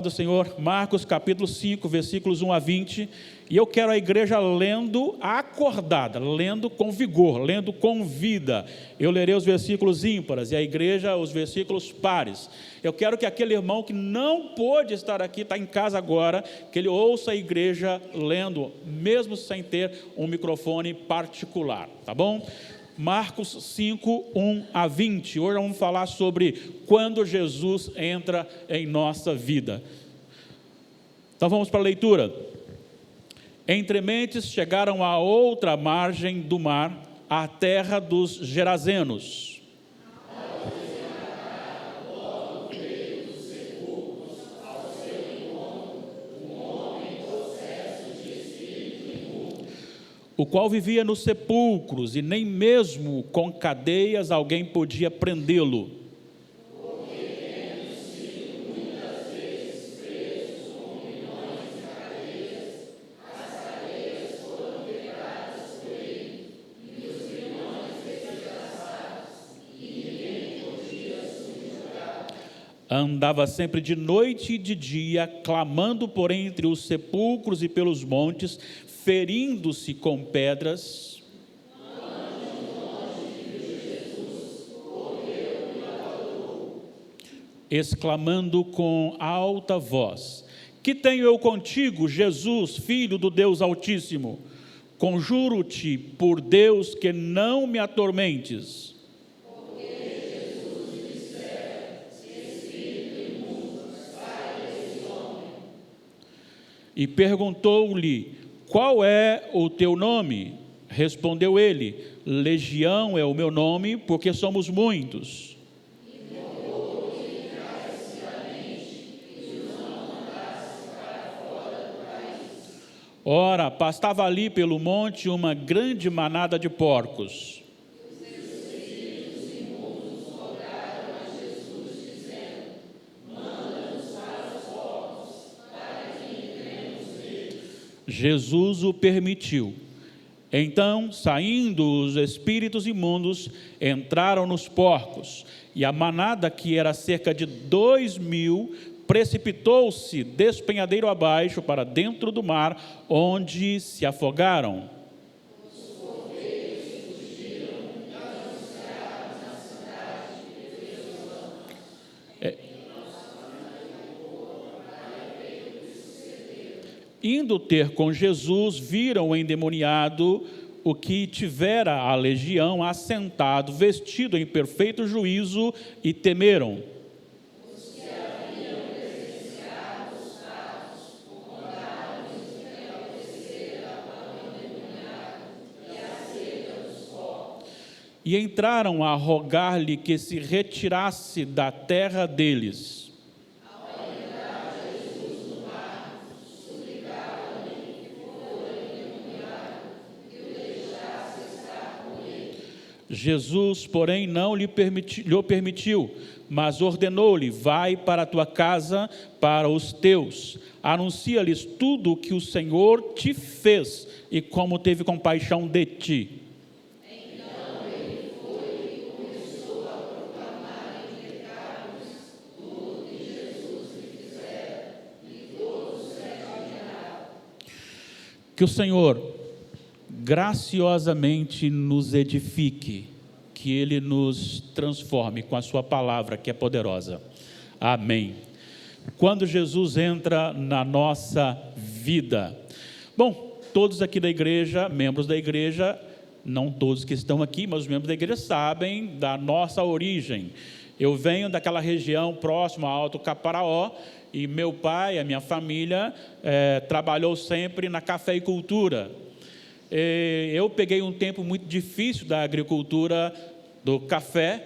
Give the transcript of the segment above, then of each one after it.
Do Senhor, Marcos capítulo 5, versículos 1 a 20, e eu quero a igreja lendo acordada, lendo com vigor, lendo com vida. Eu lerei os versículos ímpares e a igreja os versículos pares. Eu quero que aquele irmão que não pôde estar aqui, está em casa agora, que ele ouça a igreja lendo, mesmo sem ter um microfone particular, tá bom? Marcos 5, 1 a 20. Hoje vamos falar sobre quando Jesus entra em nossa vida. Então vamos para a leitura. Entre mentes chegaram à outra margem do mar, à terra dos Gerazenos. O qual vivia nos sepulcros, e nem mesmo com cadeias alguém podia prendê-lo. Andava sempre de noite e de dia, clamando por entre os sepulcros e pelos montes, ferindo-se com pedras. Exclamando com alta voz: Que tenho eu contigo, Jesus, Filho do Deus Altíssimo? Conjuro-te por Deus que não me atormentes. E perguntou-lhe: Qual é o teu nome? Respondeu ele: Legião é o meu nome, porque somos muitos. Ora, pastava ali pelo monte uma grande manada de porcos. Jesus o permitiu. Então, saindo os espíritos imundos, entraram nos porcos, e a manada, que era cerca de 2.000, precipitou-se despenhadeiro abaixo para dentro do mar, onde se afogaram. Indo ter com Jesus, viram o endemoniado, o que tivera a legião, assentado, vestido em perfeito juízo, e temeram. Os que haviam presenciado os fatos, contaram-lhes o que acontecera ao endemoniado e acerca dos corpos. E entraram a rogar-lhe que se retirasse da terra deles. Jesus, porém, não lhe permitiu, mas ordenou-lhe: Vai para a tua casa, para os teus, anuncia-lhes tudo o que o Senhor te fez e como teve compaixão de ti. Então ele foi e começou a proclamar entre Decápolis tudo que Jesus lhe fizera, e todos se admiraram. Que o Senhor graciosamente nos edifique, que Ele nos transforme com a sua palavra, que é poderosa. Amém. Quando Jesus entra na nossa vida. Bom, todos aqui da igreja, membros da igreja, não todos que estão aqui, mas os membros da igreja sabem da nossa origem. Eu venho daquela região próxima a Alto Caparaó, e meu pai, a minha família, trabalhou sempre na cafeicultura. Eu peguei um tempo muito difícil da agricultura do café,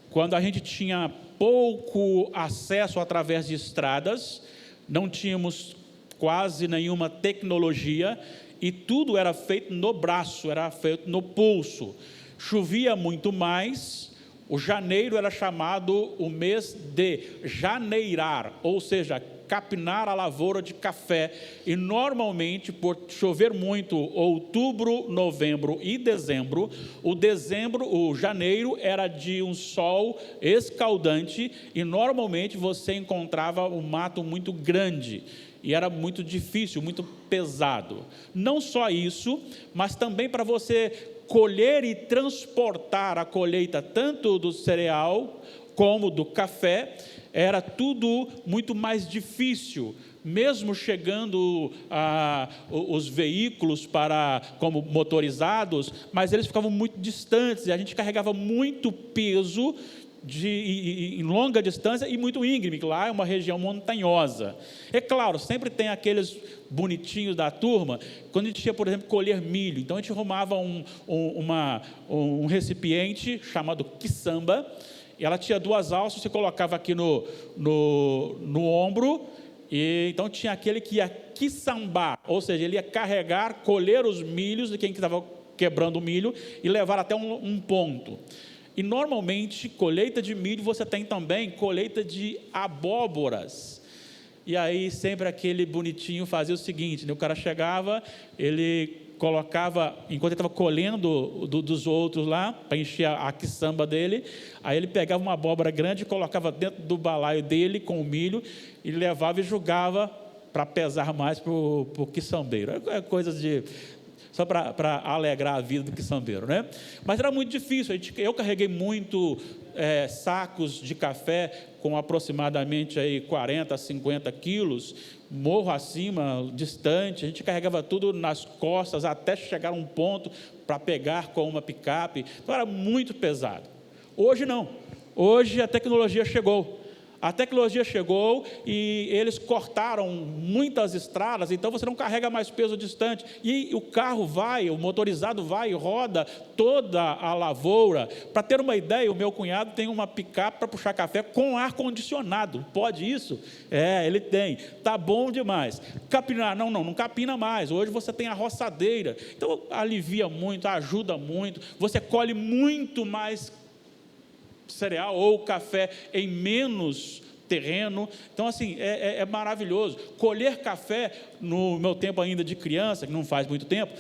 quando a gente tinha pouco acesso através de estradas, não tínhamos quase nenhuma tecnologia, e tudo era feito no braço, era feito no pulso. Chovia muito mais, o janeiro era chamado o mês de janeirar, ou seja, capinar a lavoura de café. E normalmente, por chover muito, outubro, novembro e dezembro, o janeiro era de um sol escaldante e normalmente você encontrava um mato muito grande. E era muito difícil, muito pesado. Não só isso, mas também para você colher e transportar a colheita, tanto do cereal como do café, era tudo muito mais difícil. Mesmo chegando os veículos como motorizados, mas eles ficavam muito distantes, e a gente carregava muito peso em longa distância e muito íngreme, que lá é uma região montanhosa. É claro, sempre tem aqueles bonitinhos da turma, quando a gente ia, por exemplo, colher milho, então a gente arrumava um recipiente chamado quiçamba, e ela tinha 2 alças, você colocava aqui no ombro, e então tinha aquele que ia quiçambar, ou seja, ele ia carregar, colher os milhos de quem estava quebrando o milho e levar até um ponto. E normalmente, colheita de milho, você tem também colheita de abóboras. E aí, sempre aquele bonitinho fazia o seguinte, né? O cara chegava, ele colocava, enquanto ele estava colhendo dos outros lá, para encher a quiçamba dele, aí ele pegava uma abóbora grande e colocava dentro do balaio dele, com o milho, e levava e jogava para pesar mais para o quiçambeiro. É coisas de... só para alegrar a vida do quiçambeiro, né? Mas era muito difícil. Eu carreguei muito sacos de café com aproximadamente aí 40, 50 quilos, morro acima, distante. A gente carregava tudo nas costas até chegar a um ponto para pegar com uma picape. Então era muito pesado. Hoje não. Hoje a tecnologia chegou. A tecnologia chegou e eles cortaram muitas estradas, então você não carrega mais peso distante. E o carro vai, o motorizado vai e roda toda a lavoura. Para ter uma ideia, o meu cunhado tem uma picape para puxar café com ar-condicionado. Pode isso? Ele tem. Tá bom demais. Capinar? Não capina mais. Hoje você tem a roçadeira. Então alivia muito, ajuda muito. Você colhe muito mais cereal ou café em menos terreno. Então assim, é maravilhoso. Colher café, no meu tempo ainda de criança, que não faz muito tempo,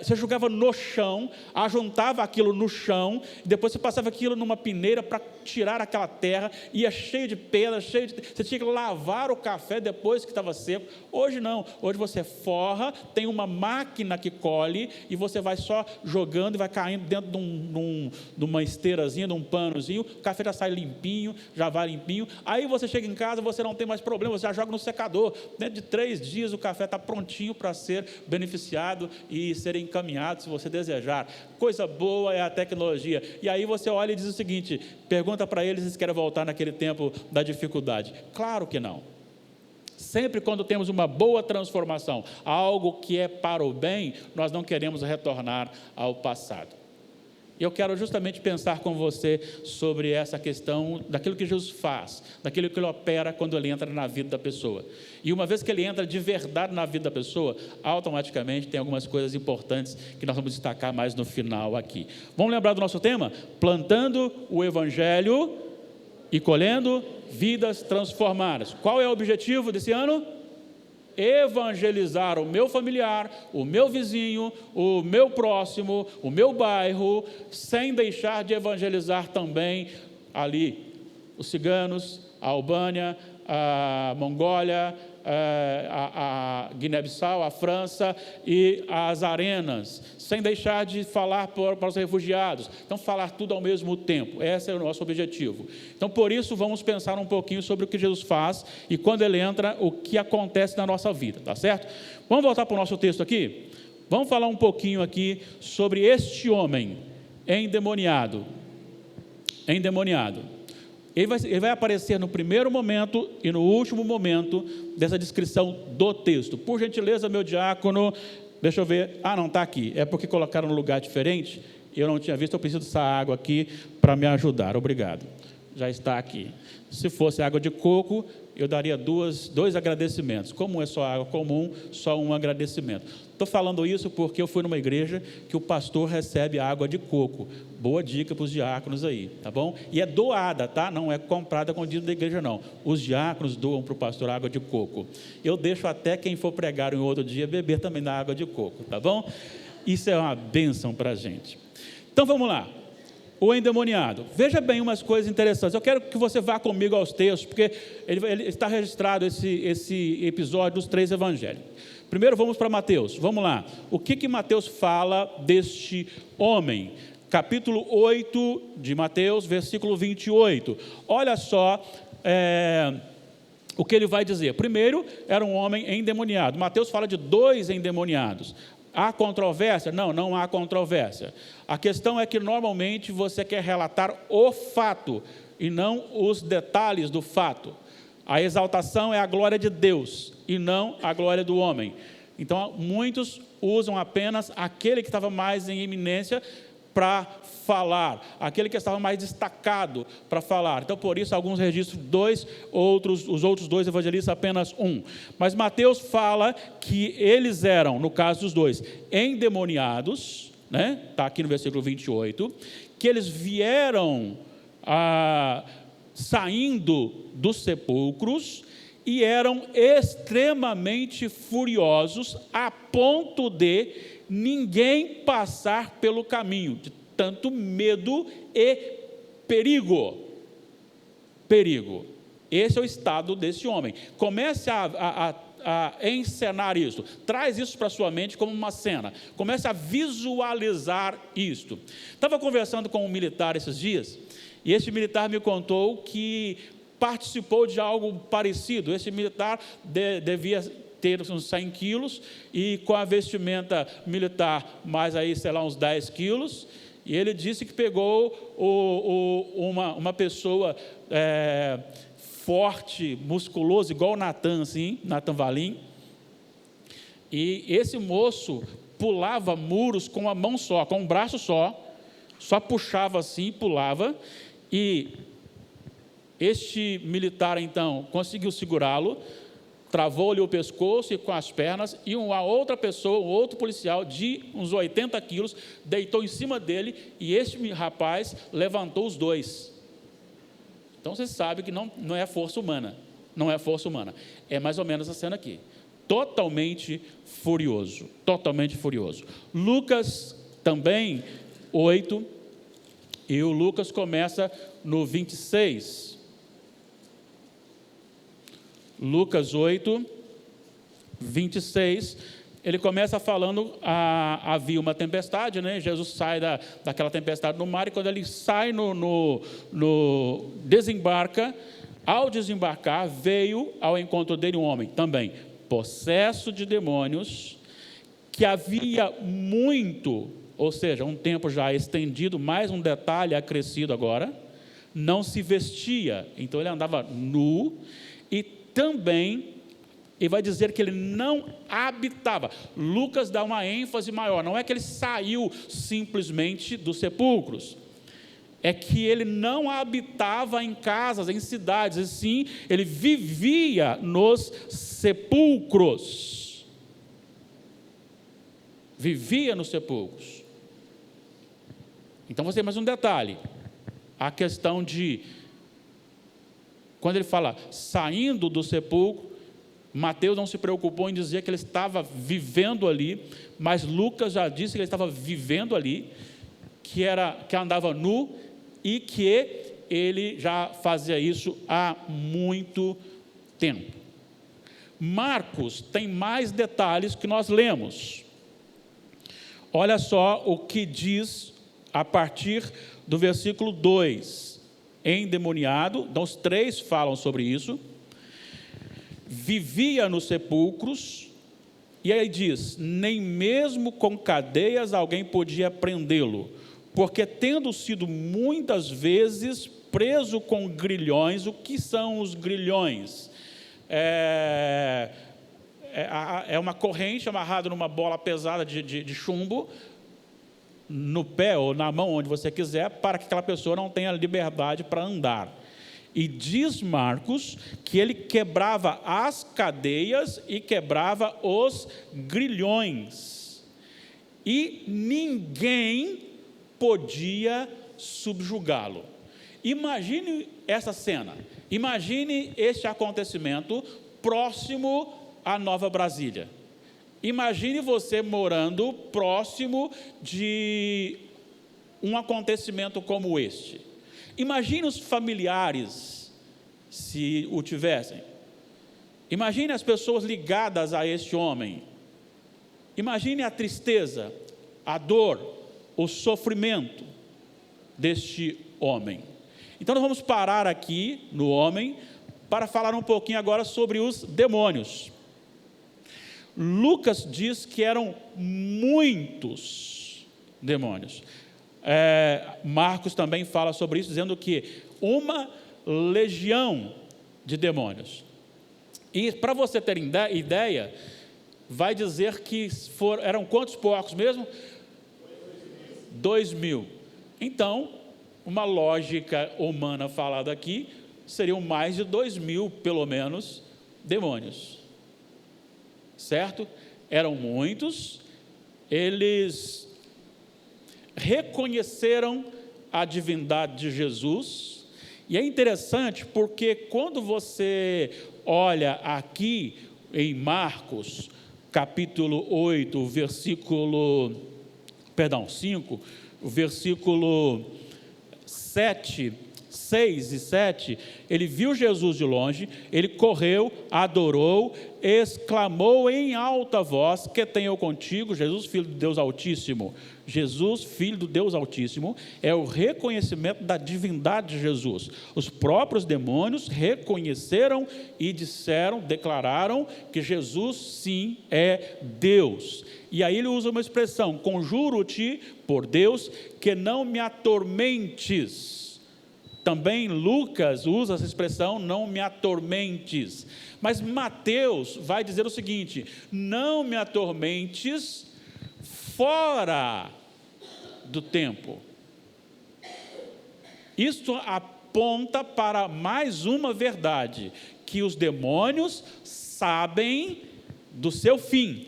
você jogava no chão, ajuntava aquilo no chão, depois você passava aquilo numa peneira para tirar aquela terra, ia cheio de pedra, você tinha que lavar o café depois que estava seco. Hoje não, hoje você forra, tem uma máquina que colhe, e você vai só jogando e vai caindo dentro de uma esteirazinha, de um panozinho, o café já sai limpinho, já vai limpinho. Aí você chega em casa, você não tem mais problema, você já joga no secador. Dentro de 3 dias o café está prontinho para ser beneficiado e ser encaminhado, se você desejar. Coisa boa é a tecnologia. E aí você olha e diz o seguinte, pergunta para eles se eles querem voltar naquele tempo da dificuldade. Claro que não. Sempre quando temos uma boa transformação, algo que é para o bem, nós não queremos retornar ao passado. Eu quero justamente pensar com você sobre essa questão daquilo que Jesus faz, daquilo que Ele opera quando Ele entra na vida da pessoa. E uma vez que Ele entra de verdade na vida da pessoa, automaticamente tem algumas coisas importantes que nós vamos destacar mais no final aqui. Vamos lembrar do nosso tema? Plantando o Evangelho e colhendo vidas transformadas. Qual é o objetivo desse ano? Evangelizar o meu familiar, o meu vizinho, o meu próximo, o meu bairro, sem deixar de evangelizar também ali os ciganos, a Albânia, a Mongólia, a Guiné-Bissau, a França e as arenas, sem deixar de falar para os refugiados. Então, falar tudo ao mesmo tempo, esse é o nosso objetivo. Então, por isso, vamos pensar um pouquinho sobre o que Jesus faz e quando Ele entra, o que acontece na nossa vida, tá certo? Vamos voltar para o nosso texto aqui? Vamos falar um pouquinho aqui sobre este homem endemoniado. Ele vai aparecer no primeiro momento e no último momento dessa descrição do texto. Por gentileza, meu diácono, deixa eu ver. Não, está aqui. É porque colocaram num lugar diferente. Eu não tinha visto, eu preciso dessa água aqui para me ajudar. Obrigado. já está aqui. Se fosse água de coco, eu daria dois agradecimentos. Como é só água comum, só um agradecimento. Estou falando isso porque eu fui numa igreja que o pastor recebe água de coco. Boa dica para os diáconos aí, tá bom? E é doada, tá? Não é comprada com dinheiro da igreja, não. Os diáconos doam para o pastor água de coco. Eu deixo até quem for pregar em outro dia beber também da água de coco, tá bom? Isso é uma bênção para a gente. Então vamos lá. O endemoniado. Veja bem umas coisas interessantes. Eu quero que você vá comigo aos textos, porque ele está registrado esse episódio dos 3 evangelhos. Primeiro vamos para Mateus. Vamos lá. O que Mateus fala deste homem? Capítulo 8 de Mateus, versículo 28. Olha só o que ele vai dizer. Primeiro, era um homem endemoniado. Mateus fala de 2 endemoniados. Há controvérsia? Não, não há controvérsia. A questão é que normalmente você quer relatar o fato e não os detalhes do fato. A exaltação é a glória de Deus e não a glória do homem. Então, muitos usam apenas aquele que estava mais em eminência para falar, aquele que estava mais destacado para falar. Então, por isso, alguns registram 2, os outros 2 evangelistas apenas 1. Mas Mateus fala que eles eram, no caso dos 2, endemoniados, né? Está aqui no versículo 28, que eles vieram saindo dos sepulcros e eram extremamente furiosos a ponto de ninguém passar pelo caminho, de tanto medo e perigo. Perigo. Esse é o estado desse homem. Comece a encenar isso. Traz isso para a sua mente como uma cena. Comece a visualizar isto. Estava conversando com um militar esses dias, e esse militar me contou que participou de algo parecido. Esse militar devia ter uns 100 quilos, e com a vestimenta militar, mais aí, sei lá, uns 10 quilos, e ele disse que pegou uma pessoa forte, musculoso, igual o Natan, assim, Natan Valim, e esse moço pulava muros com uma mão só, com um braço só puxava assim, pulava, e este militar, então, conseguiu segurá-lo, travou-lhe o pescoço e com as pernas, e uma outra pessoa, um outro policial de uns 80 quilos, deitou em cima dele, e este rapaz levantou os 2. Então você sabe que não é força humana, não é força humana. É mais ou menos a cena aqui. Totalmente furioso, totalmente furioso. Lucas também, 8, e o Lucas começa no 26. Lucas 8, 26, ele começa falando, havia uma tempestade, né? Jesus sai daquela tempestade no mar, e quando ele sai desembarca, ao desembarcar, veio ao encontro dele um homem, também, possesso de demônios, que havia muito, ou seja, um tempo já estendido, mais um detalhe acrescido agora, não se vestia, então ele andava nu, e também, ele vai dizer que ele não habitava. Lucas dá uma ênfase maior, não é que ele saiu simplesmente dos sepulcros, é que ele não habitava em casas, em cidades, e sim, ele vivia nos sepulcros. Vivia nos sepulcros. Então você tem mais um detalhe, a questão de, quando ele fala saindo do sepulcro, Mateus não se preocupou em dizer que ele estava vivendo ali, mas Lucas já disse que ele estava vivendo ali, que andava nu, e que ele já fazia isso há muito tempo. Marcos tem mais detalhes que nós lemos. Olha só o que diz a partir do versículo 2. Endemoniado, então os 3 falam sobre isso, vivia nos sepulcros, e aí diz, nem mesmo com cadeias alguém podia prendê-lo, porque tendo sido muitas vezes preso com grilhões. O que são os grilhões? É uma corrente amarrada numa bola pesada de chumbo, no pé ou na mão, onde você quiser, para que aquela pessoa não tenha liberdade para andar. E diz Marcos que ele quebrava as cadeias e quebrava os grilhões. E ninguém podia subjugá-lo. Imagine essa cena. Imagine este acontecimento próximo à Nova Brasília. Imagine você morando próximo de um acontecimento como este. Imagine os familiares, se o tivessem. Imagine as pessoas ligadas a este homem. Imagine a tristeza, a dor, o sofrimento deste homem. Então nós vamos parar aqui no homem para falar um pouquinho agora sobre os demônios. Lucas diz que eram muitos demônios. Marcos também fala sobre isso, dizendo que uma legião de demônios. E para você ter ideia, vai dizer que eram quantos porcos mesmo? 2.000. Então, uma lógica humana falada aqui, seriam mais de 2.000, pelo menos, demônios. Certo? Eram muitos, eles reconheceram a divindade de Jesus, e é interessante porque quando você olha aqui em Marcos, capítulo 8, versículo, 5, o versículo 7, 6 e 7, ele viu Jesus de longe, ele correu, adorou, exclamou em alta voz: que tenho eu contigo, Jesus, Filho de Deus Altíssimo. Jesus, Filho do Deus Altíssimo, é o reconhecimento da divindade de Jesus. Os próprios demônios reconheceram e declararam que Jesus sim é Deus. E aí ele usa uma expressão: conjuro-te por Deus que não me atormentes. Também Lucas usa essa expressão, não me atormentes. Mas Mateus vai dizer o seguinte: não me atormentes fora do tempo. Isto aponta para mais uma verdade, que os demônios sabem do seu fim,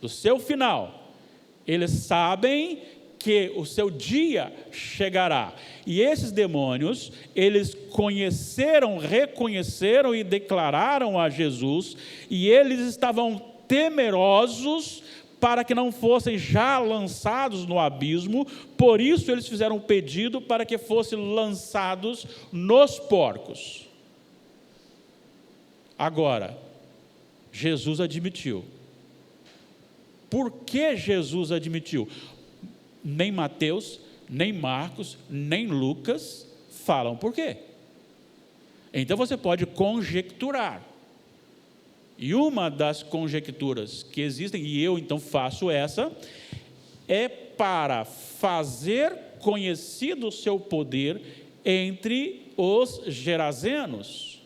do seu final. Eles sabem que o seu dia chegará. E esses demônios, eles conheceram, reconheceram e declararam a Jesus, e eles estavam temerosos para que não fossem já lançados no abismo. Por isso eles fizeram um pedido para que fossem lançados nos porcos. Agora, Jesus admitiu. Por que Jesus admitiu? Nem Mateus, nem Marcos, nem Lucas falam por quê. Então você pode conjecturar. E uma das conjecturas que existem, e eu então faço essa, é para fazer conhecido o seu poder entre os gerazenos.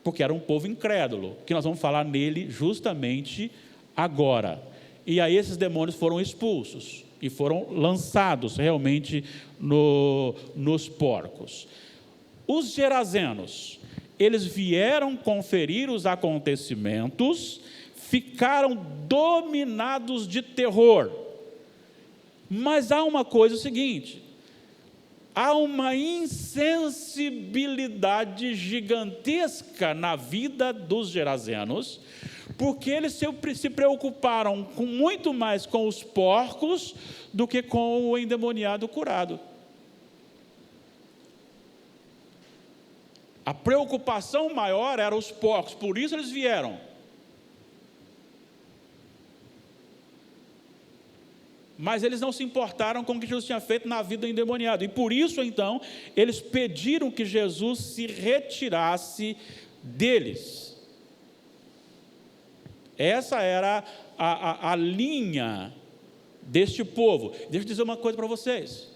Porque era um povo incrédulo, que nós vamos falar nele justamente agora. E aí esses demônios foram expulsos e foram lançados realmente nos porcos. Os gerazenos, eles vieram conferir os acontecimentos, ficaram dominados de terror. Mas há uma coisa seguinte: há uma insensibilidade gigantesca na vida dos gerazenos, porque eles se preocuparam muito mais com os porcos do que com o endemoniado curado. A preocupação maior era os porcos, por isso eles vieram. Mas eles não se importaram com o que Jesus tinha feito na vida do endemoniado, e por isso então eles pediram que Jesus se retirasse deles. Essa era a linha deste povo. Deixa eu dizer uma coisa para vocês.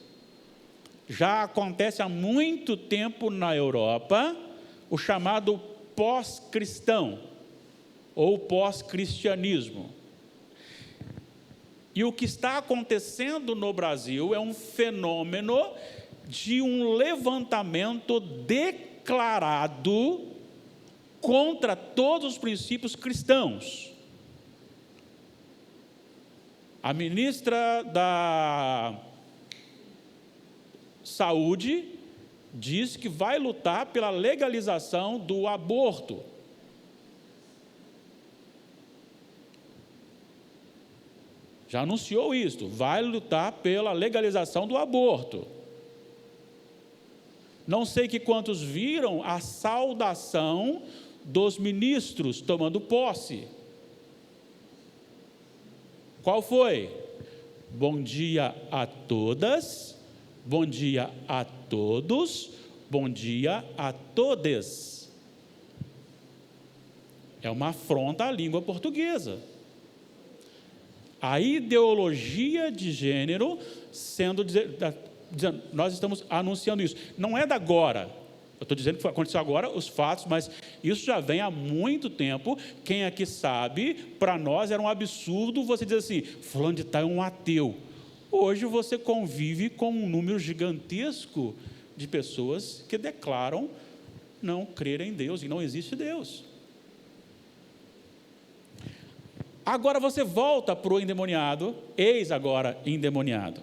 Já acontece há muito tempo na Europa o chamado pós-cristão ou pós-cristianismo. E o que está acontecendo no Brasil é um fenômeno de um levantamento declarado contra todos os princípios cristãos. A ministra da Saúde diz que vai lutar pela legalização do aborto. Já anunciou isso, vai lutar pela legalização do aborto. Não sei que quantos viram a saudação dos ministros tomando posse. Qual foi? Bom dia a todas, bom dia a todos, bom dia a todes. É uma afronta à língua portuguesa. A ideologia de gênero sendo dizendo, nós estamos anunciando isso. Não é da agora. Eu estou dizendo que aconteceu agora os fatos, mas isso já vem há muito tempo. Quem aqui sabe, para nós era um absurdo você dizer assim, fulano de tal é um ateu. Hoje você convive com um número gigantesco de pessoas que declaram não crer em Deus e não existe Deus. Agora você volta para o endemoniado, eis agora endemoniado.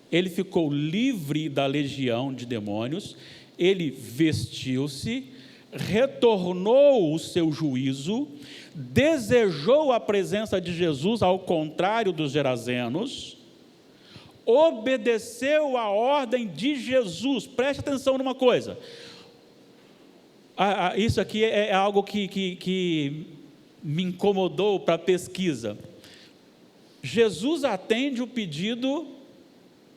Ele ficou livre da legião de demônios, ele vestiu-se, retornou o seu juízo, desejou a presença de Jesus, ao contrário dos gerazenos, obedeceu a ordem de Jesus. Preste atenção numa coisa, isso aqui é algo que me incomodou para a pesquisa. Jesus atende o pedido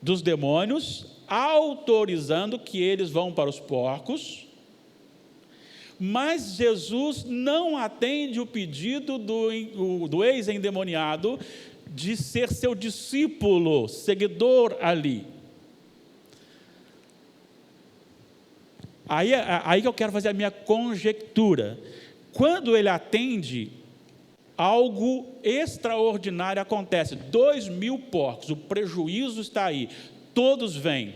dos demônios, autorizando que eles vão para os porcos, mas Jesus não atende o pedido do ex-endemoniado de ser seu discípulo, seguidor ali. Aí que eu quero fazer a minha conjectura. Quando ele atende, algo extraordinário acontece. 2.000 porcos, o prejuízo está aí, todos vêm.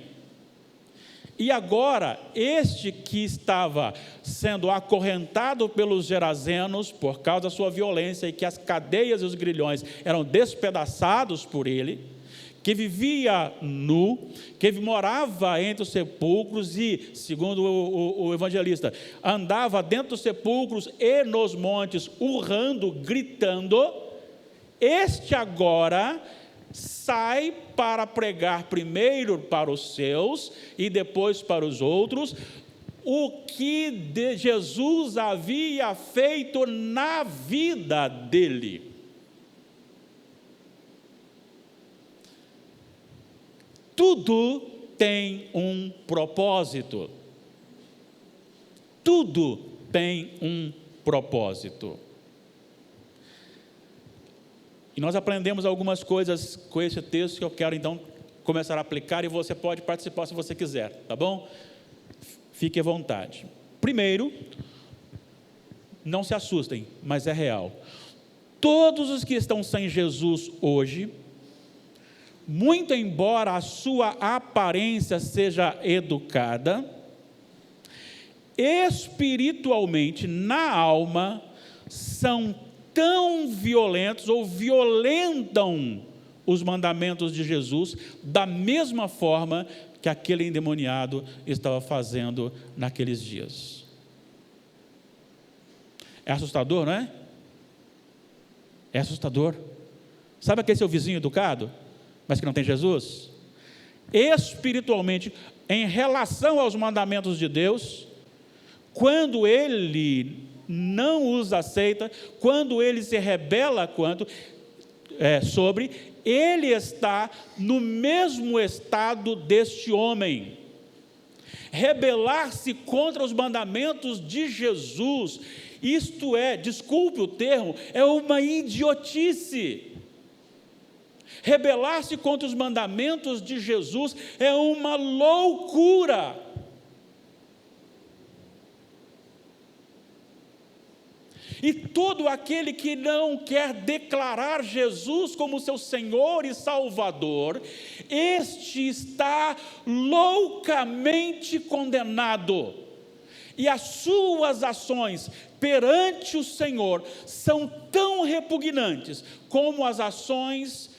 E agora, este que estava sendo acorrentado pelos gerazenos, por causa da sua violência, e que as cadeias e os grilhões eram despedaçados por ele, que vivia nu, que morava entre os sepulcros e, segundo o evangelista, andava dentro dos sepulcros e nos montes, urrando, gritando, este agora sai para pregar primeiro para os seus e depois para os outros, o que Jesus havia feito na vida dele. Tudo tem um propósito. Tudo tem um propósito. E nós aprendemos algumas coisas com esse texto que eu quero então começar a aplicar, e você pode participar se você quiser, tá bom? Fique à vontade. Primeiro, não se assustem, mas é real. Todos os que estão sem Jesus hoje, muito embora a sua aparência seja educada, espiritualmente, na alma, são tão violentos ou violentam os mandamentos de Jesus da mesma forma que aquele endemoniado estava fazendo naqueles dias. É assustador, não é? É assustador. Sabe aquele seu vizinho educado, mas que não tem Jesus? Espiritualmente, em relação aos mandamentos de Deus, quando ele não os aceita, quando ele se rebela sobre, ele está no mesmo estado deste homem. Rebelar-se contra os mandamentos de Jesus, isto é, desculpe o termo, é uma idiotice. Rebelar-se contra os mandamentos de Jesus é uma loucura. E todo aquele que não quer declarar Jesus como seu Senhor e Salvador, este está loucamente condenado. E as suas ações perante o Senhor são tão repugnantes como as ações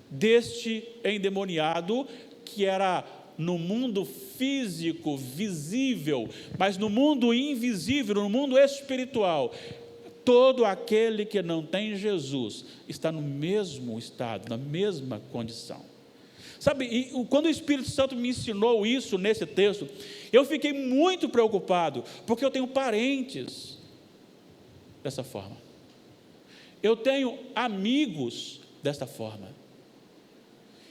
deste endemoniado, que era no mundo físico, visível, mas no mundo invisível, no mundo espiritual. Todo aquele que não tem Jesus está no mesmo estado, na mesma condição. Sabe, e quando o Espírito Santo me ensinou isso nesse texto, eu fiquei muito preocupado, porque eu tenho parentes dessa forma. Eu tenho amigos desta forma.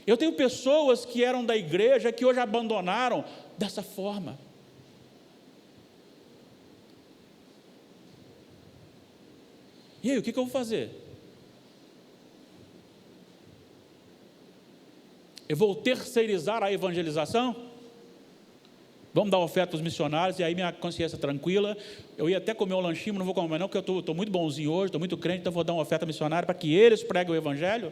Eu tenho pessoas que eram da igreja, que hoje abandonaram dessa forma. E aí, o que eu vou fazer? Eu vou terceirizar a evangelização? Vamos dar oferta para os missionários, e aí minha consciência tranquila. Eu ia até comer um lanchinho, mas não vou comer não, porque eu estou muito bonzinho hoje, estou muito crente, então vou dar uma oferta missionária para que eles preguem o evangelho.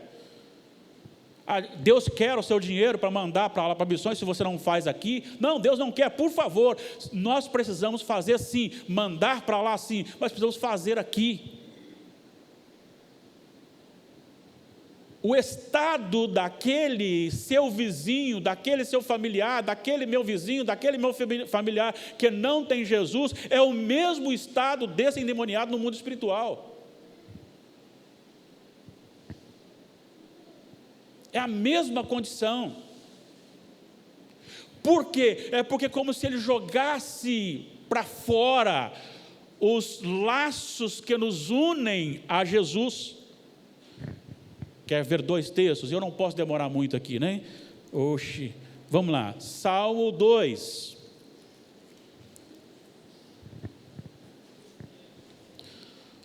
Deus quer o seu dinheiro para mandar para lá, para missões, se você não faz aqui. Não, Deus não quer, por favor. Nós precisamos fazer sim, mandar para lá sim, mas precisamos fazer aqui. O estado daquele seu vizinho, daquele seu familiar, daquele meu vizinho, daquele meu familiar que não tem Jesus, é o mesmo estado desse endemoniado no mundo espiritual. É a mesma condição. Por quê? É porque é como se ele jogasse para fora os laços que nos unem a Jesus. Quer ver dois textos? Eu não posso demorar muito aqui, né? Oxi, vamos lá. Salmo 2.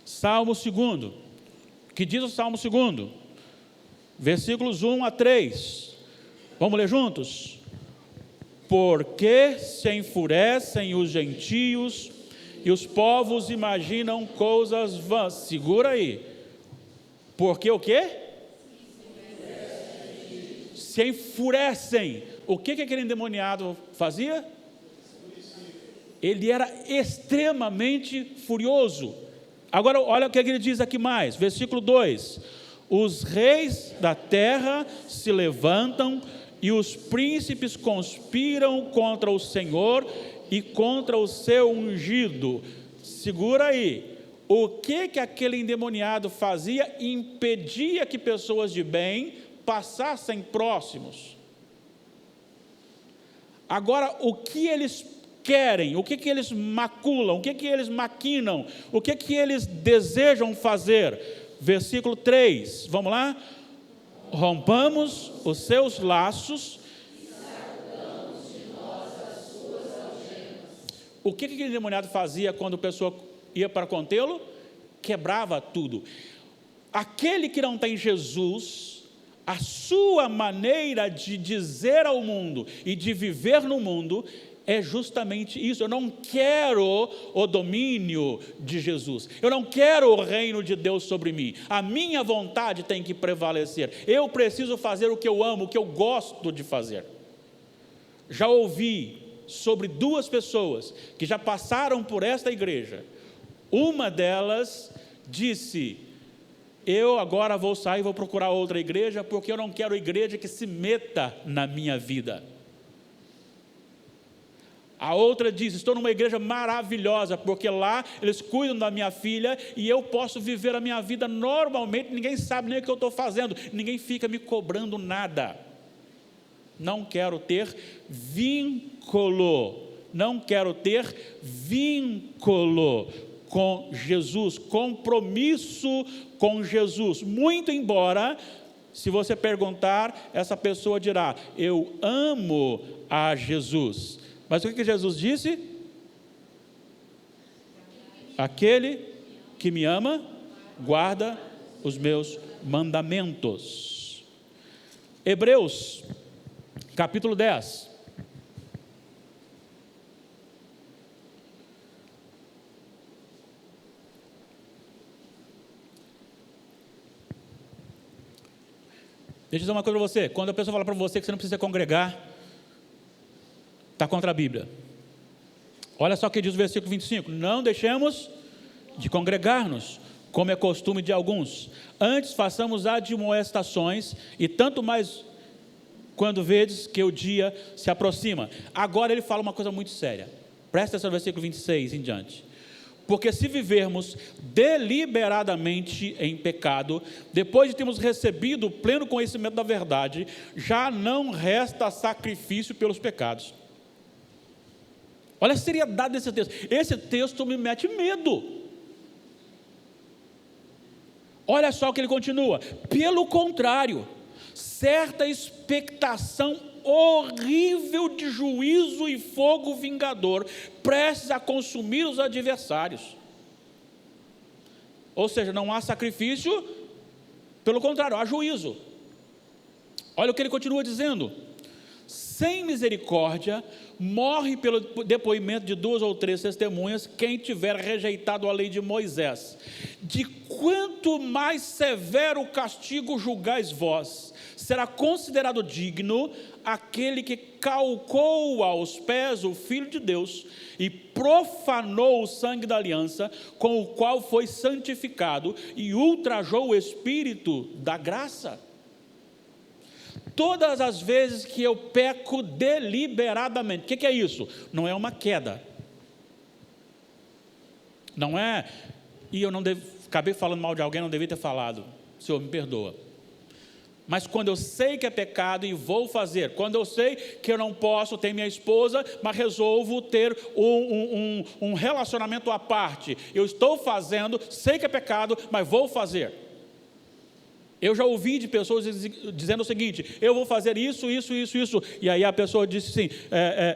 Salmo 2. Que diz o Salmo 2? Versículos 1 a 3. Vamos ler juntos? Porque se enfurecem os gentios e os povos imaginam coisas vãs. Segura aí. Porque o quê? Se enfurecem. O que aquele endemoniado fazia? Ele era extremamente furioso. Agora olha o que ele diz aqui mais, versículo 2: os reis da terra se levantam e os príncipes conspiram contra o Senhor e contra o seu ungido. Segura aí. O que aquele endemoniado fazia? Impedia que pessoas de bem passassem próximos. Agora, o que eles querem, o que eles maculam, o que eles maquinam, o que eles desejam fazer? Versículo 3, vamos lá? Rompamos os seus laços. O que aquele endemoniado fazia quando a pessoa ia para contê-lo? Quebrava tudo. Aquele que não tem Jesus, a sua maneira de dizer ao mundo e de viver no mundo é justamente isso. Eu não quero o domínio de Jesus, eu não quero o reino de Deus sobre mim, a minha vontade tem que prevalecer, eu preciso fazer o que eu amo, o que eu gosto de fazer. Já ouvi sobre duas pessoas que já passaram por esta igreja. Uma delas disse: eu agora vou sair e vou procurar outra igreja, porque eu não quero igreja que se meta na minha vida. A outra diz: estou numa igreja maravilhosa, porque lá eles cuidam da minha filha e eu posso viver a minha vida normalmente, ninguém sabe nem o que eu estou fazendo, ninguém fica me cobrando nada. Não quero ter vínculo, não quero ter vínculo com Jesus, compromisso com Jesus. Muito embora, se você perguntar, essa pessoa dirá: eu amo a Jesus. Mas o que Jesus disse? Aquele que me ama, guarda os meus mandamentos. Hebreus, capítulo 10. Deixa eu dizer uma coisa para você: quando a pessoa fala para você que você não precisa congregar, está contra a Bíblia. Olha só o que diz o versículo 25: não deixemos de congregar-nos, como é costume de alguns, antes façamos admoestações, e tanto mais quando vedes que o dia se aproxima. Agora ele fala uma coisa muito séria, presta atenção no versículo 26 em diante: porque se vivermos deliberadamente em pecado, depois de termos recebido o pleno conhecimento da verdade, já não resta sacrifício pelos pecados. Olha a seriedade desse texto. Esse texto me mete medo. Olha só o que ele continua: pelo contrário, certa expectação horrível de juízo e fogo vingador, prestes a consumir os adversários. Ou seja, não há sacrifício, pelo contrário, há juízo. Olha o que ele continua dizendo: sem misericórdia, morre pelo depoimento de 2 ou 3 testemunhas quem tiver rejeitado a lei de Moisés. De quanto mais severo castigo julgais vós, será considerado digno aquele que calcou aos pés o Filho de Deus e profanou o sangue da aliança, com o qual foi santificado, e ultrajou o Espírito da graça. Todas as vezes que eu peco deliberadamente, o que é isso? Não é uma queda, não é, e eu não acabei falando mal de alguém, não devia ter falado, Senhor me perdoa. Mas quando eu sei que é pecado e vou fazer, quando eu sei que eu não posso ter minha esposa, mas resolvo ter um relacionamento à parte, eu estou fazendo, sei que é pecado, mas vou fazer. Eu já ouvi de pessoas dizendo o seguinte: eu vou fazer isso, e aí a pessoa disse assim,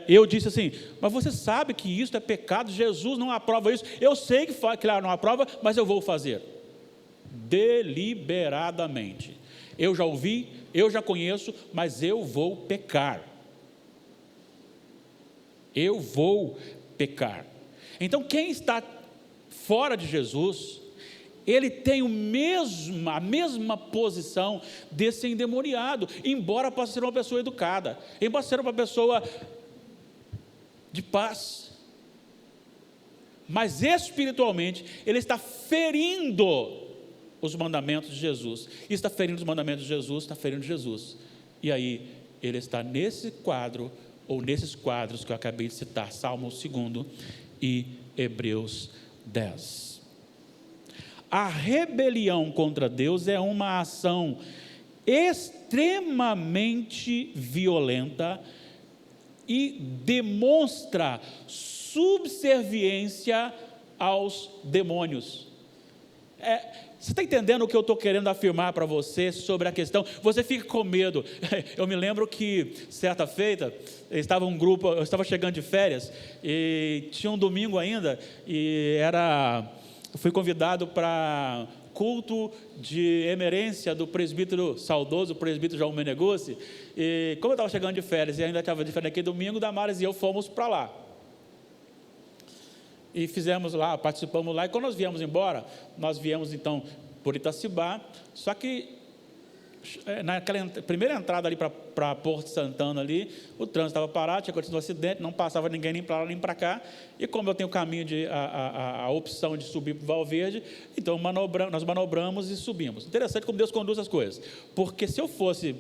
eu disse assim, mas você sabe que isso é pecado, Jesus não aprova isso. Eu sei que, claro, não aprova, mas eu vou fazer, deliberadamente. Eu já ouvi, eu já conheço, mas eu vou pecar. Eu vou pecar. Então quem está fora de Jesus, ele tem a mesma posição desse endemoniado, embora possa ser uma pessoa educada, embora seja uma pessoa de paz, mas espiritualmente ele está ferindo os mandamentos de Jesus. E está ferindo os mandamentos de Jesus, está ferindo Jesus. E aí ele está nesse quadro, ou nesses quadros que eu acabei de citar, Salmo 2 e Hebreus 10. A rebelião contra Deus é uma ação extremamente violenta e demonstra subserviência aos demônios. Você está entendendo o que eu estou querendo afirmar para você sobre a questão? Você fica com medo. Eu me lembro que certa feita estava um grupo, eu estava chegando de férias e tinha um domingo ainda, e fui convidado para culto de emerência do presbítero saudoso, o presbítero João Meneguzzi. E como eu estava chegando de férias e ainda estava de férias naquele domingo, Damares e eu fomos para lá. E fizemos lá, participamos lá, e quando nós viemos embora, nós viemos então por Itacibá, só que naquela primeira entrada ali para Porto Santana ali, o trânsito estava parado, tinha acontecido um acidente, não passava ninguém nem para lá nem para cá, e como eu tenho o caminho, a opção de subir para o Valverde, então nós manobramos e subimos. Interessante como Deus conduz as coisas, porque se eu fosse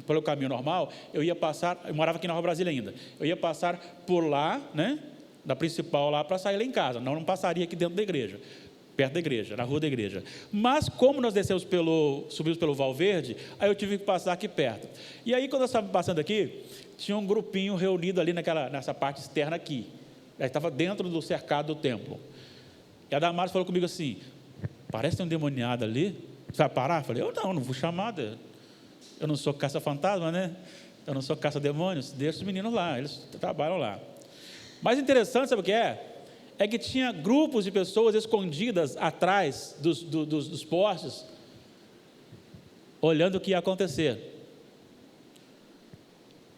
pelo caminho normal, eu morava aqui na Rua Brasília ainda, eu ia passar por lá, né, da principal lá, para sair lá em casa, não passaria aqui dentro da igreja, perto da igreja, na rua da igreja. Mas como nós subimos pelo Valverde, aí eu tive que passar aqui perto. E aí quando eu estava passando aqui, tinha um grupinho reunido ali nessa parte externa aqui. Estava dentro do cercado do templo. E a Damares falou comigo assim: parece ter um demoniado ali, você vai parar? Eu falei: eu não vou chamar, eu não sou caça-fantasma, né? Eu não sou caça-demônios, deixa os meninos lá, eles trabalham lá. Mas interessante, sabe o que é? É que tinha grupos de pessoas escondidas atrás dos postes, olhando o que ia acontecer.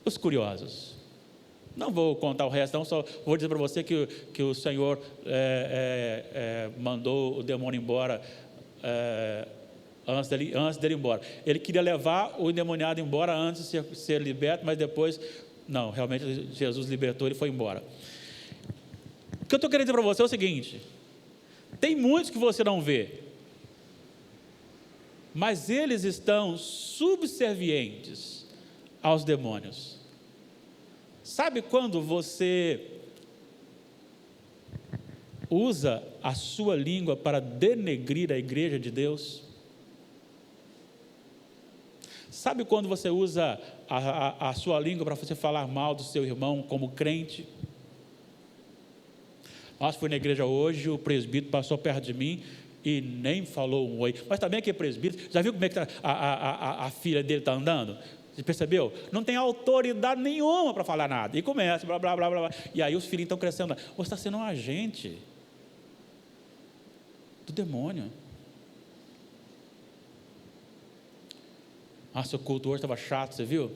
Os curiosos. Não vou contar o resto, não, só vou dizer para você que o Senhor mandou o demônio embora antes dele ir embora. Ele queria levar o endemoniado embora antes de ser liberto, mas depois, não, realmente Jesus libertou, ele foi embora. O que eu estou querendo dizer para você é o seguinte: tem muitos que você não vê, mas eles estão subservientes aos demônios. Sabe quando você usa a sua língua para denegrir a igreja de Deus? Sabe quando você usa a sua língua para você falar mal do seu irmão como crente? Nossa, fui na igreja hoje, o presbítero passou perto de mim e nem falou um oi. Mas também aqui é presbítero, já viu como é que a filha dele está andando? Você percebeu? Não tem autoridade nenhuma para falar nada. E começa, blá, blá, blá, blá. E aí os filhinhos estão crescendo. Você está sendo um agente do demônio. Nossa, o culto hoje estava chato, você viu?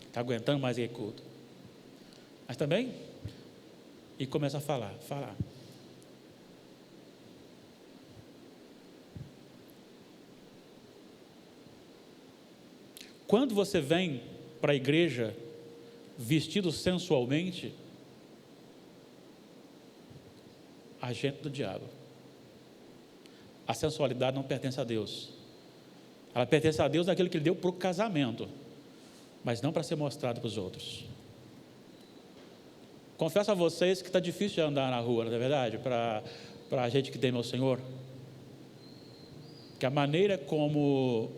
Está aguentando mais aí culto. Mas também, e começa a falar. Quando você vem para a igreja vestido sensualmente, agente do diabo. A sensualidade não pertence a Deus. Ela pertence a Deus naquilo que Ele deu para o casamento, mas não para ser mostrado para os outros. Confesso a vocês que está difícil de andar na rua, não é verdade? Para a gente que teme ao Senhor. Que a maneira como,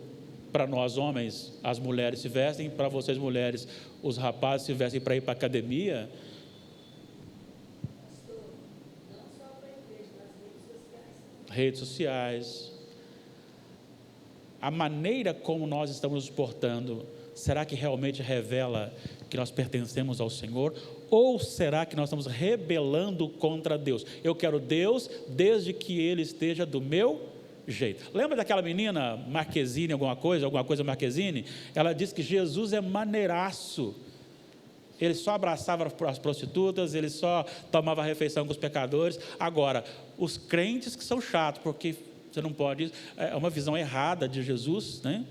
para nós homens, as mulheres se vestem, para vocês mulheres, os rapazes se vestem para ir para a academia. Não só para a igreja, nas Redes sociais. A maneira como nós estamos nos portando, será que realmente revela que nós pertencemos ao Senhor? Ou será que nós estamos rebelando contra Deus? Eu quero Deus desde que Ele esteja do meu jeito. Lembra daquela menina Marquezine, alguma coisa Marquezine? Ela disse que Jesus é maneiraço. Ele só abraçava as prostitutas, ele só tomava refeição com os pecadores. Agora, os crentes que são chatos, porque você não pode, é uma visão errada de Jesus, né?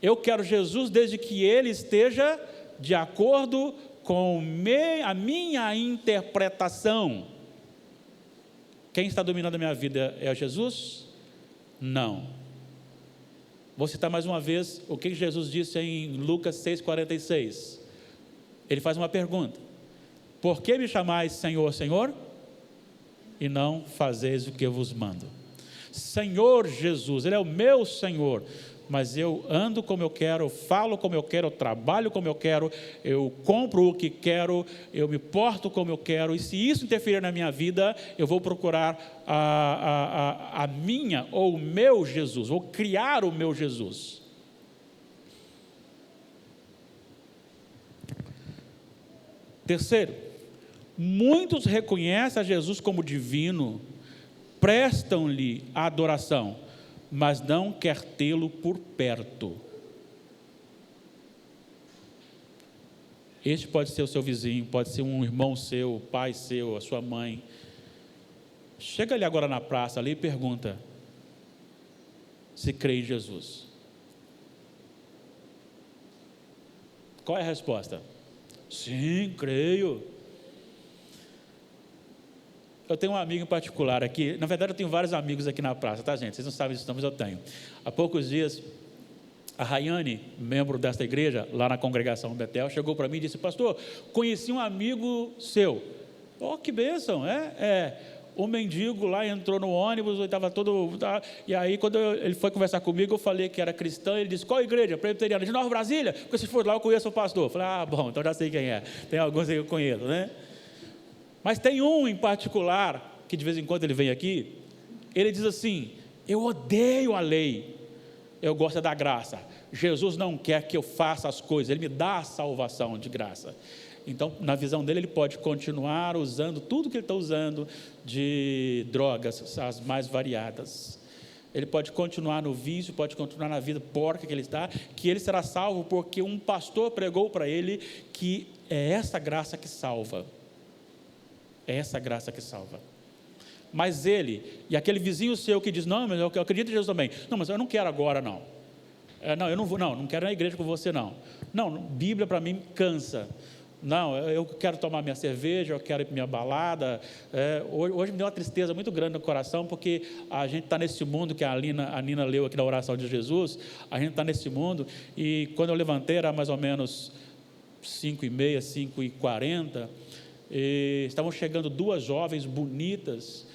Eu quero Jesus desde que Ele esteja de acordo com a minha interpretação. Quem está dominando a minha vida é Jesus? Não. Vou citar mais uma vez o que Jesus disse em Lucas 6,46. Ele faz uma pergunta: por que me chamais Senhor, Senhor, e não fazeis o que eu vos mando? Senhor Jesus, Ele é o meu Senhor, mas eu ando como eu quero, eu falo como eu quero, eu trabalho como eu quero, eu compro o que quero, eu me porto como eu quero, e se isso interferir na minha vida, eu vou procurar a minha ou o meu Jesus, vou criar o meu Jesus. Terceiro, muitos reconhecem a Jesus como divino, prestam-lhe a adoração, mas não quer tê-lo por perto. Este pode ser o seu vizinho, pode ser um irmão seu, o pai seu, a sua mãe. Chega ali agora na praça ali e pergunta se crê em Jesus. Qual é a resposta? Sim, creio. Eu tenho um amigo em particular aqui, na verdade eu tenho vários amigos aqui na praça, tá, gente? Vocês não sabem disso não, mas eu tenho. Há poucos dias, a Rayane, membro desta igreja, lá na congregação Betel, chegou para mim e disse: pastor, conheci um amigo seu. Oh, que bênção, o mendigo lá entrou no ônibus, estava todo... E aí, quando ele foi conversar comigo, eu falei que era cristão, ele disse: qual igreja? Presbiteriana, de Nova Brasília? Porque se for lá, eu conheço o pastor. Eu falei: ah, bom, então já sei quem é. Tem alguns aí que eu conheço, né? Mas tem um em particular, que de vez em quando ele vem aqui, ele diz assim: eu odeio a lei, eu gosto da graça. Jesus não quer que eu faça as coisas, Ele me dá a salvação de graça. Então, na visão dele, ele pode continuar usando tudo que ele está usando de drogas, as mais variadas. Ele pode continuar no vício, pode continuar na vida porca que ele está, que ele será salvo porque um pastor pregou para ele que é essa graça que salva. É essa graça que salva. Mas ele, e aquele vizinho seu que diz, não, mas eu acredito em Jesus também. Não, mas eu não quero agora, não. Não, eu não vou, não quero ir na igreja com você, não. Não, Bíblia para mim cansa. Não, eu quero tomar minha cerveja, eu quero ir para minha balada. Hoje me deu uma tristeza muito grande no coração, porque a gente está nesse mundo que a Nina leu aqui na oração de Jesus, a gente está nesse mundo, e quando eu levantei era mais ou menos 5h30, 5h40, e estavam chegando duas jovens bonitas,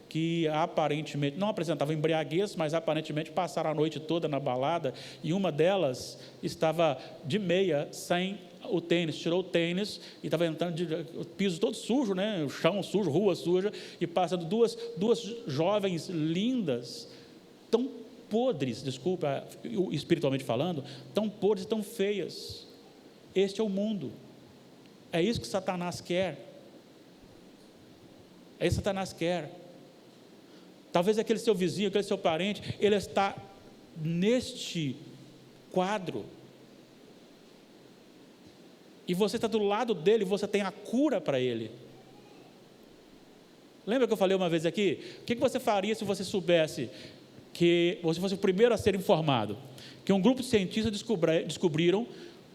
que aparentemente, não apresentavam embriaguez, mas aparentemente passaram a noite toda na balada, e uma delas estava de meia, sem o tênis, tirou o tênis, e estava entrando, o piso todo sujo, né? O chão sujo, rua suja, e passando duas jovens lindas, tão podres, desculpa, espiritualmente falando, tão podres, tão feias. Este é o mundo, é isso que Satanás quer, é isso que Satanás quer. Talvez aquele seu vizinho, aquele seu parente, ele está neste quadro, e você está do lado dele, você tem a cura para ele. Lembra que eu falei uma vez aqui? O que você faria se você soubesse que você fosse o primeiro a ser informado? Que um grupo de cientistas descobriram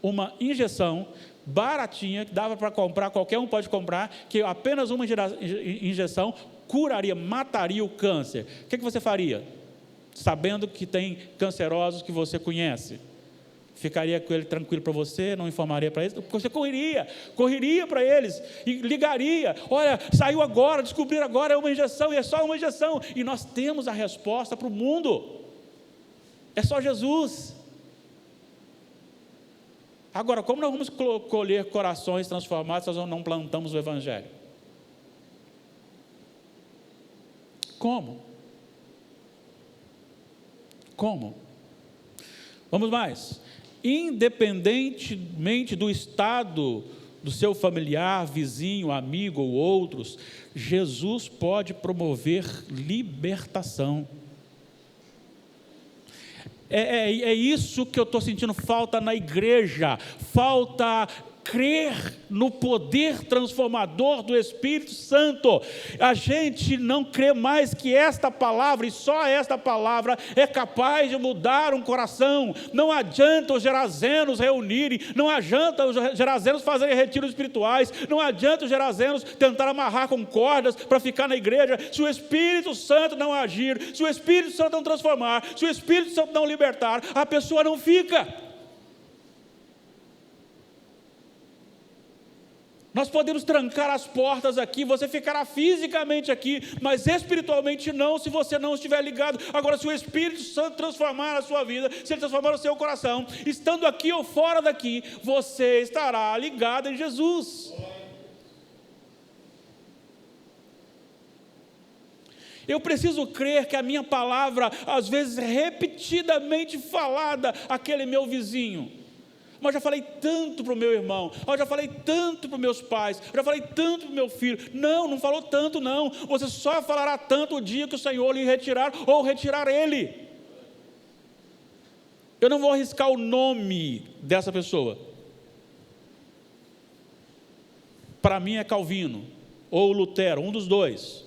uma injeção baratinha, que dava para comprar, qualquer um pode comprar, que apenas uma injeção curaria, mataria o câncer. O que você faria? Sabendo que tem cancerosos que você conhece. Ficaria com ele tranquilo para você, não informaria para eles? Você correria para eles e ligaria, olha, saiu agora, descobriram agora, é uma injeção, e é só uma injeção, e nós temos a resposta para o mundo, é só Jesus. Agora, como nós vamos colher corações transformados se nós não plantamos o Evangelho? Como? Vamos mais. Independentemente do estado do seu familiar, vizinho, amigo ou outros, Jesus pode promover libertação. É isso que eu estou sentindo falta na igreja, falta crer no poder transformador do Espírito Santo. A gente não crê mais que esta palavra, e só esta palavra, é capaz de mudar um coração. Não adianta os gerazenos reunirem, não adianta os gerazenos fazerem retiros espirituais, não adianta os gerazenos tentar amarrar com cordas para ficar na igreja, se o Espírito Santo não agir, se o Espírito Santo não transformar, se o Espírito Santo não libertar, a pessoa não fica. Nós podemos trancar as portas aqui, você ficará fisicamente aqui, mas espiritualmente não, se você não estiver ligado. Agora, se o Espírito Santo transformar a sua vida, se ele transformar o seu coração, estando aqui ou fora daqui, você estará ligado em Jesus. Eu preciso crer que a minha palavra, às vezes repetidamente falada, aquele meu vizinho, mas já falei tanto para o meu irmão, eu já falei tanto para os meus pais, eu já falei tanto para o meu filho. Não falou tanto não, você só falará tanto o dia que o Senhor lhe retirar, ou retirar ele. Eu não vou arriscar o nome dessa pessoa. Para mim é Calvino, ou Lutero, um dos dois.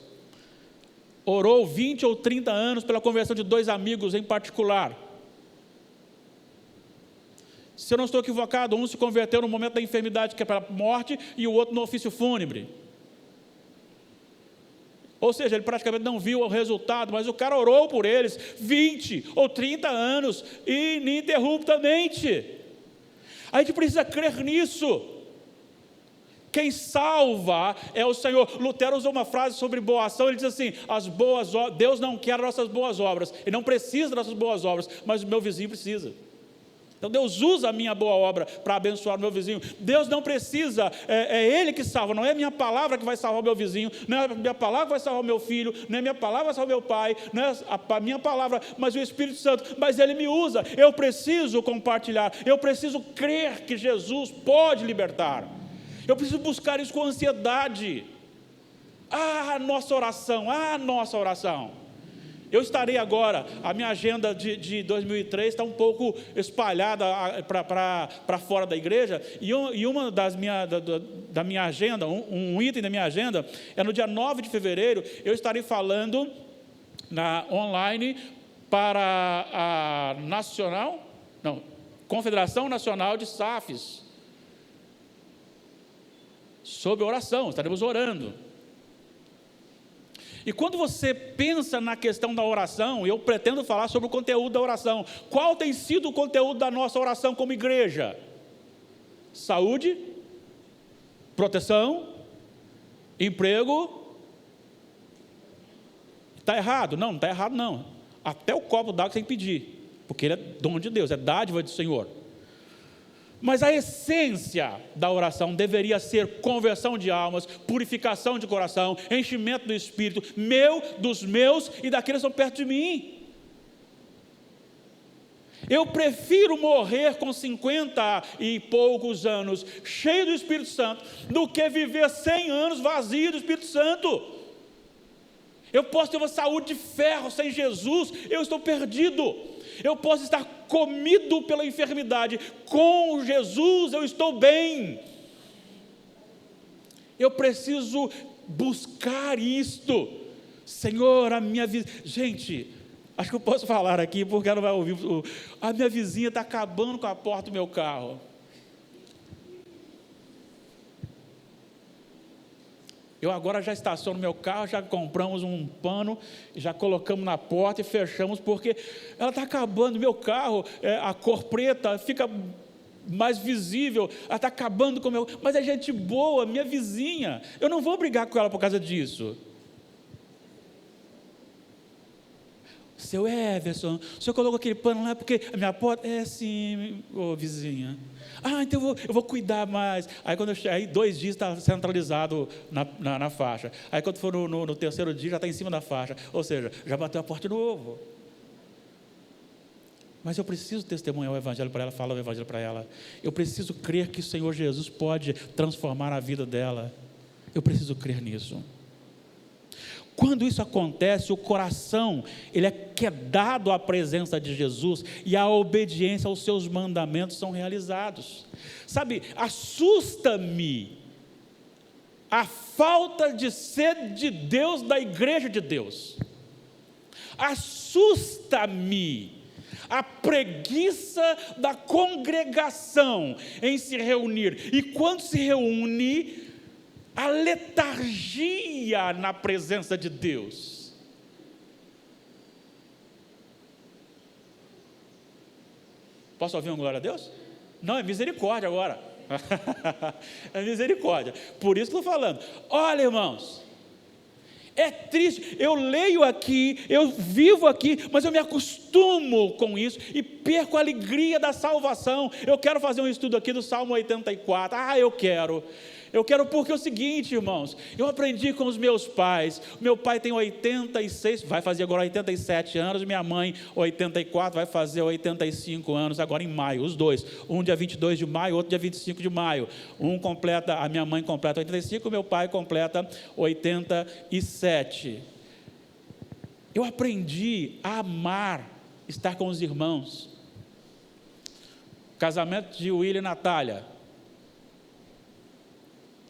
Orou 20 ou 30 anos pela conversão de dois amigos em particular. Se eu não estou equivocado, um se converteu no momento da enfermidade, que é para a morte, e o outro no ofício fúnebre. Ou seja, ele praticamente não viu o resultado, mas o cara orou por eles 20 ou 30 anos, ininterruptamente. A gente precisa crer nisso. Quem salva é o Senhor. Lutero usou uma frase sobre boa ação, ele diz assim, Deus não quer nossas boas obras, Ele não precisa das nossas boas obras, mas o meu vizinho precisa. Então Deus usa a minha boa obra para abençoar o meu vizinho. Deus não precisa, é Ele que salva, não é a minha palavra que vai salvar o meu vizinho, não é a minha palavra que vai salvar o meu filho, não é a minha palavra que vai salvar o meu pai, não é a minha palavra, mas o Espírito Santo. Mas Ele me usa, eu preciso compartilhar, eu preciso crer que Jesus pode libertar, eu preciso buscar isso com ansiedade. Nossa oração. Eu estarei agora, a minha agenda de 2003 está um pouco espalhada para fora da igreja, e uma da minha agenda, um item da minha agenda, é no dia 9 de fevereiro, eu estarei falando online para a Confederação Nacional de SAFs, sobre oração, estaremos orando. E quando você pensa na questão da oração, eu pretendo falar sobre o conteúdo da oração. Qual tem sido o conteúdo da nossa oração como igreja? Saúde, proteção, emprego. Está errado? Não está errado não. Até o copo d'água você tem que pedir, porque ele é dom de Deus, é dádiva do Senhor. Mas a essência da oração deveria ser conversão de almas, purificação de coração, enchimento do Espírito, dos meus e daqueles que estão perto de mim. Eu prefiro morrer com 50 e poucos anos, cheio do Espírito Santo, do que viver 100 anos vazio do Espírito Santo. Eu posso ter uma saúde de ferro sem Jesus, eu estou perdido. Eu posso estar comido pela enfermidade, com Jesus eu estou bem. Eu preciso buscar isto. Senhor, a minha vizinha, gente, acho que eu posso falar aqui, porque ela vai ouvir, a minha vizinha está acabando com a porta do meu carro. Eu agora já estaciono meu carro, já compramos um pano, já colocamos na porta e fechamos, porque ela está acabando, meu carro, a cor preta fica mais visível, ela está acabando com o meu, mas é gente boa, minha vizinha, eu não vou brigar com ela por causa disso. Seu Everson, o senhor colocou aquele pano lá porque a minha porta é assim, vizinha. Então eu vou cuidar mais. Aí quando eu cheguei, aí 2 dias está centralizado na faixa. Aí quando for no terceiro dia já está em cima da faixa. Ou seja, já bateu a porta de novo. Mas eu preciso testemunhar o Evangelho para ela, falar o Evangelho para ela. Eu preciso crer que o Senhor Jesus pode transformar a vida dela. Eu preciso crer nisso. Quando isso acontece, o coração, ele é quedado à presença de Jesus e a obediência aos seus mandamentos são realizados. Sabe, assusta-me a falta de sede de Deus da igreja de Deus. Assusta-me a preguiça da congregação em se reunir. E quando se reúne, a letargia na presença de Deus. Posso ouvir uma glória a Deus? Não, é misericórdia agora. É misericórdia. Por isso que estou falando. Olha, irmãos, é triste, eu leio aqui, eu vivo aqui, mas eu me acostumo com isso e perco a alegria da salvação. Eu quero fazer um estudo aqui do Salmo 84. Eu quero porque é o seguinte, irmãos, eu aprendi com os meus pais. Meu pai tem 86, vai fazer agora 87 anos, minha mãe 84, vai fazer 85 anos agora em maio, os dois, um dia 22 de maio, outro dia 25 de maio, a minha mãe completa 85, meu pai completa 87. Eu aprendi a amar, estar com os irmãos. Casamento de William e Natália,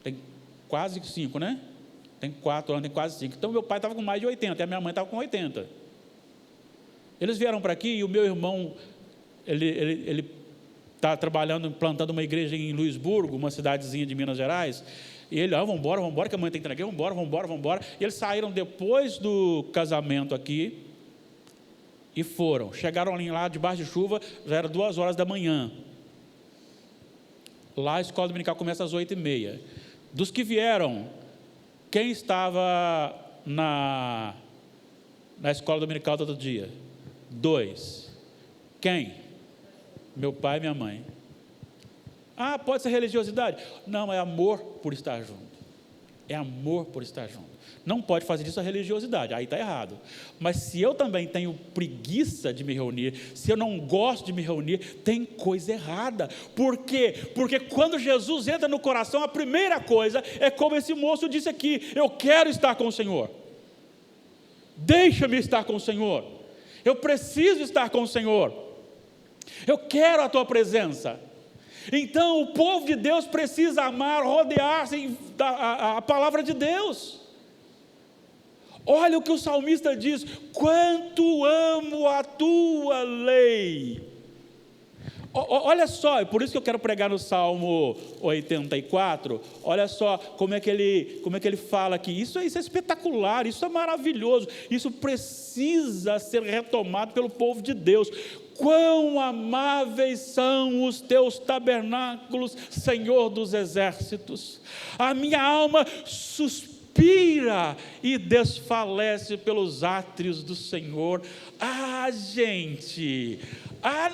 tem quase 5, né? Tem 4 anos, tem quase 5. Então meu pai estava com mais de 80, e a minha mãe estava com 80. Eles vieram para aqui, e o meu irmão, ele está trabalhando, plantando uma igreja em Luisburgo, uma cidadezinha de Minas Gerais, e ele, vamos embora, que a mãe tem que entrar aqui, vamos embora. E eles saíram depois do casamento aqui, e foram. Chegaram lá debaixo de chuva, já era 2 horas da manhã. Lá a escola dominical começa às 8h30. Dos que vieram, quem estava na escola dominical todo dia? 2. Quem? Meu pai e minha mãe. Pode ser religiosidade? Não, é amor por estar junto. É amor por estar junto. Não pode fazer isso a religiosidade, aí está errado. Mas se eu também tenho preguiça de me reunir, se eu não gosto de me reunir, tem coisa errada. Por quê? Porque quando Jesus entra no coração, a primeira coisa é como esse moço disse aqui: eu quero estar com o Senhor. Deixa-me estar com o Senhor. Eu preciso estar com o Senhor. Eu quero a tua presença. Então o povo de Deus precisa amar, rodear-se da palavra de Deus. Olha o que o salmista diz: quanto amo a tua lei. Olha só, é por isso que eu quero pregar no Salmo 84. Olha só como é que ele fala aqui. Isso é espetacular, isso é maravilhoso. Isso precisa ser retomado pelo povo de Deus. Quão amáveis são os teus tabernáculos, Senhor dos exércitos. A minha alma suspira e desfalece pelos átrios do Senhor. Gente,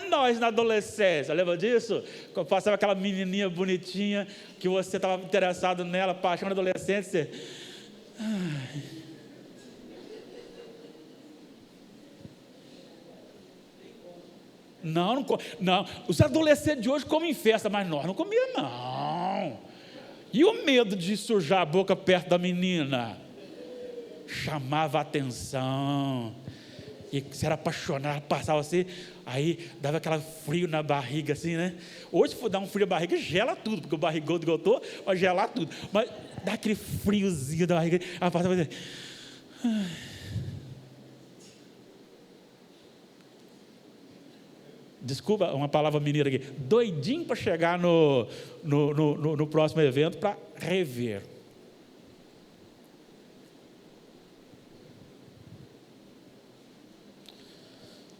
nós na adolescência, lembra disso? Quando passava aquela menininha bonitinha, que você estava interessado nela, paixão na adolescência, Não, os adolescentes de hoje comem festa, mas nós não comíamos, não. E o medo de sujar a boca perto da menina? Chamava a atenção. E você era apaixonado, passava assim, aí dava aquele frio na barriga assim, né? Hoje, se for dar um frio na barriga, gela tudo, porque o barrigão do doutor vai gelar tudo. Mas dá aquele friozinho da barriga, aí passava assim. Desculpa, uma palavra mineira aqui. Doidinho para chegar no próximo evento para rever.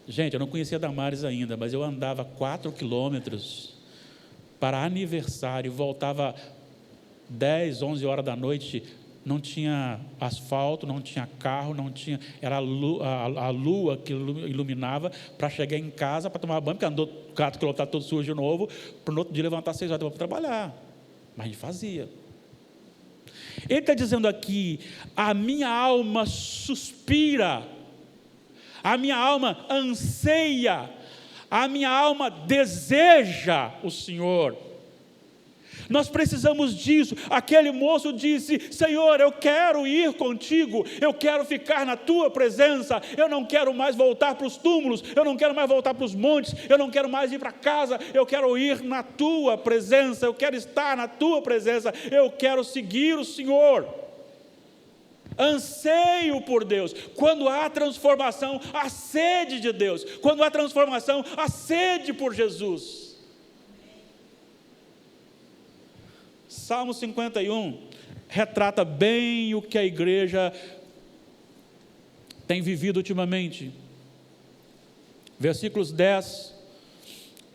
Gente, eu não conhecia Damares ainda, mas eu andava 4 quilômetros para aniversário, voltava 10, 11 horas da noite, não tinha asfalto, não tinha carro, não tinha, era a lua que iluminava, para chegar em casa, para tomar banho, porque andou 4 quilômetros, todo sujo de novo, para no outro dia levantar 6 horas para trabalhar, mas a gente fazia. Ele está dizendo aqui: a minha alma suspira, a minha alma anseia, a minha alma deseja o Senhor. Nós precisamos disso. Aquele moço disse: Senhor, eu quero ir contigo, eu quero ficar na tua presença, eu não quero mais voltar para os túmulos, eu não quero mais voltar para os montes, eu não quero mais ir para casa, eu quero ir na tua presença, eu quero estar na tua presença, eu quero seguir o Senhor. Anseio por Deus. Quando há transformação, a sede de Deus. Quando há transformação, a sede por Jesus. Salmo 51 retrata bem o que a igreja tem vivido ultimamente. Versículos 10,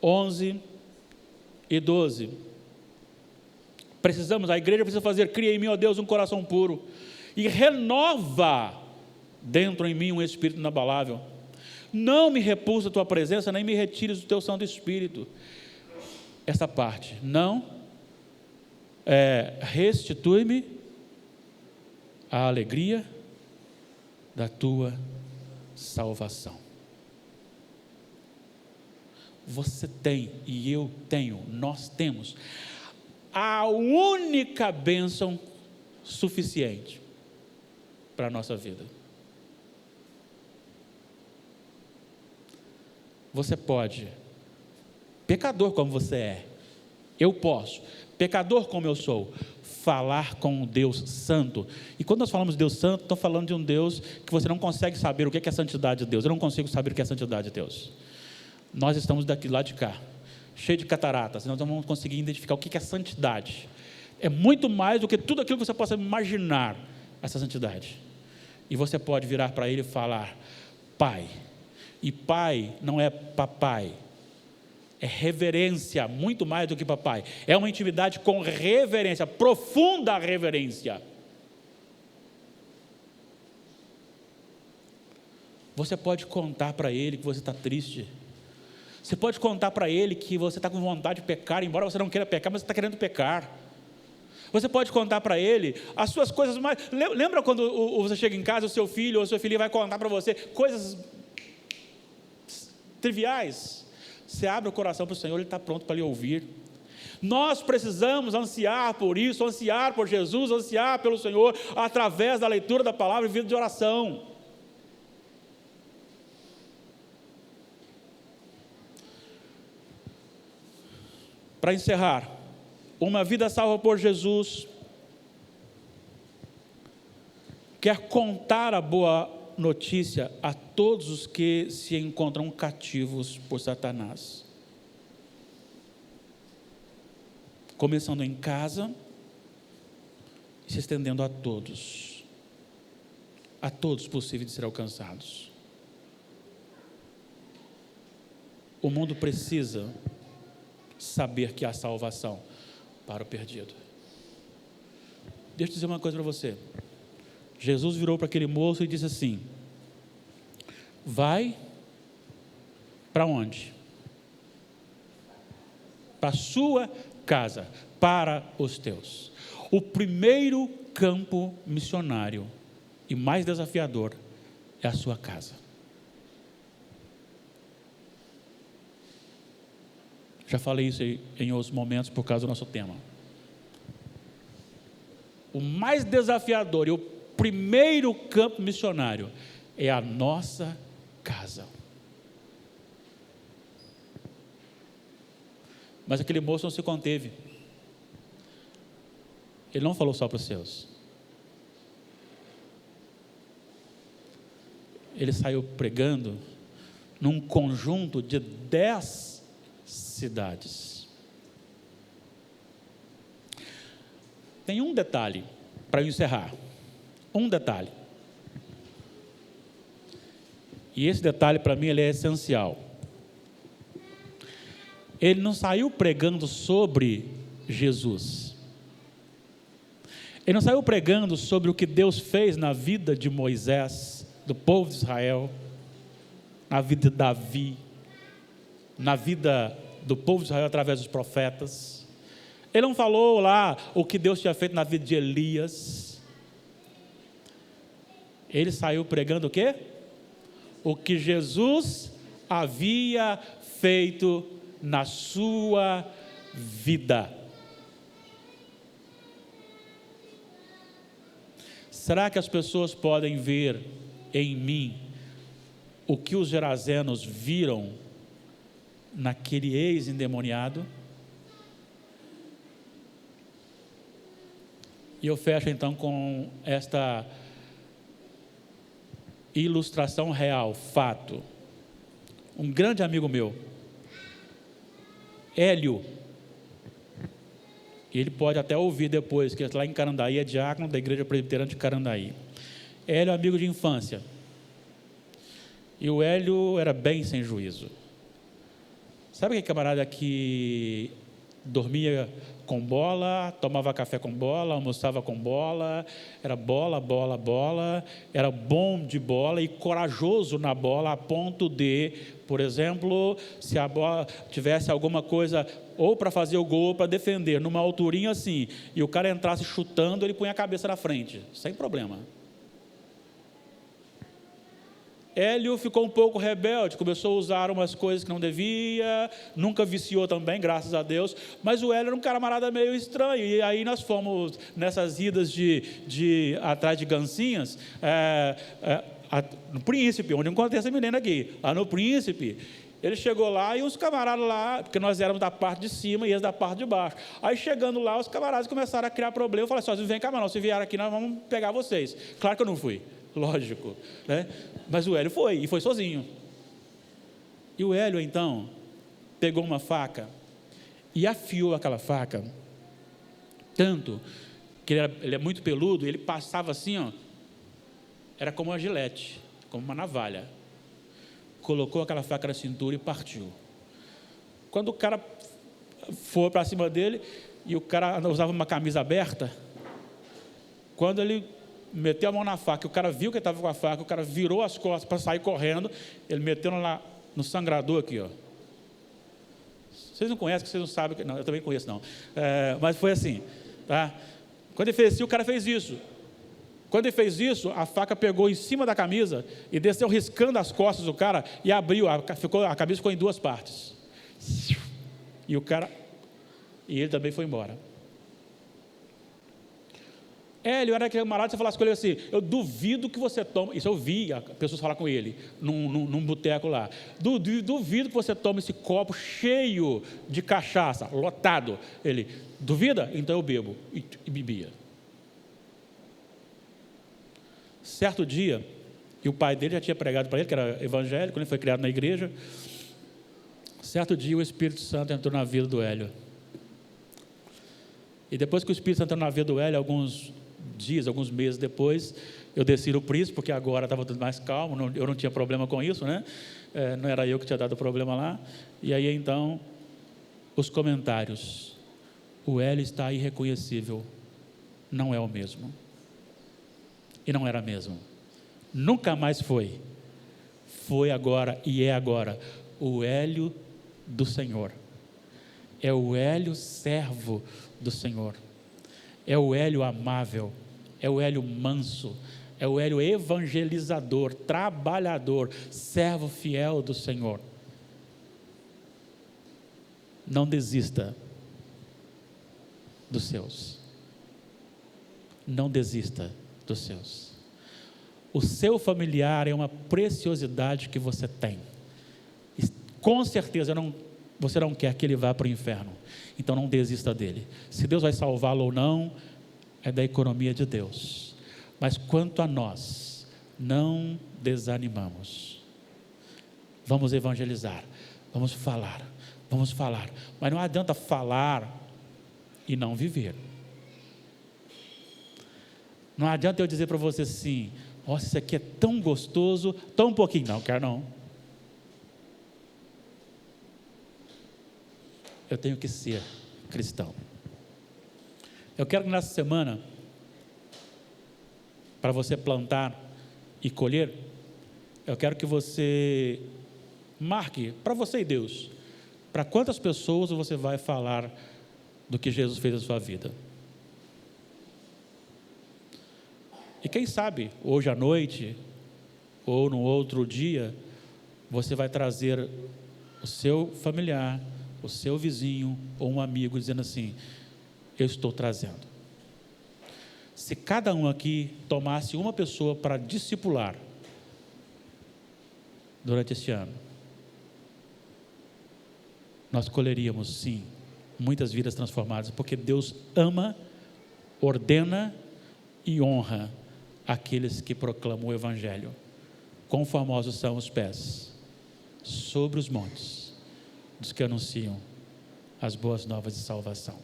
11 e 12. A igreja precisa fazer: cria em mim, ó Deus, um coração puro, e renova dentro em mim um espírito inabalável. Não me repulsa a tua presença, nem me retires o teu Santo Espírito. Essa parte, não restitui-me a alegria da tua salvação. Você tem, e eu tenho, nós temos a única bênção suficiente para a nossa vida. Você pode, pecador como você é, eu posso, pecador como eu sou, falar com um Deus santo. E quando nós falamos de Deus santo, estou falando de um Deus que você não consegue saber o que é a santidade de Deus. Eu não consigo saber o que é a santidade de Deus. Nós estamos daqui lá de cá, cheio de cataratas, nós não vamos conseguir identificar o que é santidade. É muito mais do que tudo aquilo que você possa imaginar, essa santidade. E você pode virar para ele e falar: Pai. E pai não é papai, é reverência, muito mais do que papai. É uma intimidade com reverência, profunda reverência. Você pode contar para ele que você está triste. Você pode contar para ele que você está com vontade de pecar, embora você não queira pecar, mas você está querendo pecar. Você pode contar para ele as suas coisas mais... Lembra quando você chega em casa, o seu filho ou a sua filha vai contar para você coisas triviais? Você abre o coração para o Senhor, Ele está pronto para lhe ouvir. Nós precisamos ansiar por isso, ansiar por Jesus, ansiar pelo Senhor, através da leitura da palavra e vida de oração. Para encerrar, uma vida salva por Jesus quer contar a boa notícia a todos os que se encontram cativos por Satanás. Começando em casa e se estendendo a todos possíveis de ser alcançados. O mundo precisa saber que há salvação para o perdido. Deixa eu dizer uma coisa para você. Jesus virou para aquele moço e disse assim: vai para onde? Para a sua casa, para os teus. O primeiro campo missionário e mais desafiador é a sua casa. Já falei isso em outros momentos por causa do nosso tema. O mais desafiador e o primeiro campo missionário é a nossa casa. Mas aquele moço não se conteve. Ele não falou só para os seus. Ele saiu pregando num conjunto de 10 cidades. Tem um detalhe para eu encerrar. Um detalhe. E esse detalhe para mim ele é essencial. Ele não saiu pregando sobre Jesus. Ele não saiu pregando sobre o que Deus fez na vida de Moisés, do povo de Israel, na vida de Davi, na vida do povo de Israel através dos profetas. Ele não falou lá o que Deus tinha feito na vida de Elias. Ele saiu pregando o quê? O que Jesus havia feito na sua vida. Será que as pessoas podem ver em mim o que os gerazenos viram naquele ex-endemoniado? E eu fecho então com esta ilustração real, fato. Um grande amigo meu, Hélio, ele pode até ouvir depois, que lá em Carandaí é diácono da Igreja Presbiteriana de Carandaí. Hélio é amigo de infância. E o Hélio era bem sem juízo. Sabe aquele camarada que dormia com bola, tomava café com bola, almoçava com bola, era bola, bola, bola, era bom de bola e corajoso na bola a ponto de, por exemplo, se a bola tivesse alguma coisa ou para fazer o gol ou para defender, numa alturinha assim, e o cara entrasse chutando, ele punha a cabeça na frente, sem problema. Hélio ficou um pouco rebelde, começou a usar umas coisas que não devia, nunca viciou também, graças a Deus, mas o Hélio era um camarada meio estranho, e aí nós fomos nessas idas atrás de gancinhas, no Príncipe, onde eu encontrei essa menina aqui, lá no Príncipe. Ele chegou lá e os camaradas lá, porque nós éramos da parte de cima e eles da parte de baixo. Aí chegando lá, os camaradas começaram a criar problema. Eu falei assim: vem cá, não, se vieram aqui, nós vamos pegar vocês. Claro que eu não fui, lógico, né? Mas o Hélio foi, e foi sozinho. E o Hélio, então, pegou uma faca e afiou aquela faca, tanto que ele é muito peludo, ele passava assim, ó, era como uma gilete, como uma navalha. Colocou aquela faca na cintura e partiu. Quando o cara foi para cima dele, e o cara usava uma camisa aberta, quando ele meteu a mão na faca, o cara viu que ele estava com a faca, o cara virou as costas para sair correndo, ele meteu lá no sangrador aqui, ó. Vocês não conhecem, vocês não sabem, não, eu também conheço não, mas foi assim, tá? Quando ele fez assim, o cara fez isso. Quando ele fez isso, a faca pegou em cima da camisa e desceu riscando as costas do cara e abriu, a camisa ficou em duas partes. E ele também foi embora. Hélio era aquele camarada, você falasse com ele assim, eu duvido que você tome, isso eu vi pessoas falar com ele, num boteco lá, duvido que você tome esse copo cheio de cachaça, lotado. Ele, duvida? Então eu bebo, e bebia. Certo dia, e o pai dele já tinha pregado para ele, que era evangélico, ele foi criado na igreja. Certo dia o Espírito Santo entrou na vida do Hélio. E depois que o Espírito Santo entrou na vida do Hélio, alguns dias, alguns meses depois, eu desci no Príncipe, porque agora estava tudo mais calmo, eu não tinha problema com isso, né? Não era eu que tinha dado o problema lá. E aí então, os comentários, o Hélio está irreconhecível, não é o mesmo. E não era mesmo. Nunca mais foi. Foi agora e é agora o Hélio do Senhor. É o Hélio servo do Senhor. É o Hélio amável. É o Hélio manso. É o Hélio evangelizador, trabalhador, servo fiel do Senhor. Não desista dos seus. Não desista dos seus. O seu familiar é uma preciosidade que você tem. E, com certeza você não quer que ele vá para o inferno. Então não desista dele. Se Deus vai salvá-lo ou não, é da economia de Deus. Mas quanto a nós, não desanimamos. Vamos evangelizar, vamos falar. Mas não adianta falar e não viver. Não adianta eu dizer para você assim, nossa, isso aqui é tão gostoso, tão pouquinho. Não, quero não. Eu tenho que ser cristão. Eu quero que nessa semana, para você plantar e colher, eu quero que você marque, para você e Deus, para quantas pessoas você vai falar do que Jesus fez na sua vida. E quem sabe, hoje à noite, ou no outro dia, você vai trazer o seu familiar, o seu vizinho, ou um amigo, dizendo assim, eu estou trazendo. Se cada um aqui tomasse uma pessoa para discipular, durante este ano, nós colheríamos, sim, muitas vidas transformadas, porque Deus ama, ordena e honra aqueles que proclamam o Evangelho. Quão formosos são os pés sobre os montes dos que anunciam as boas novas de salvação.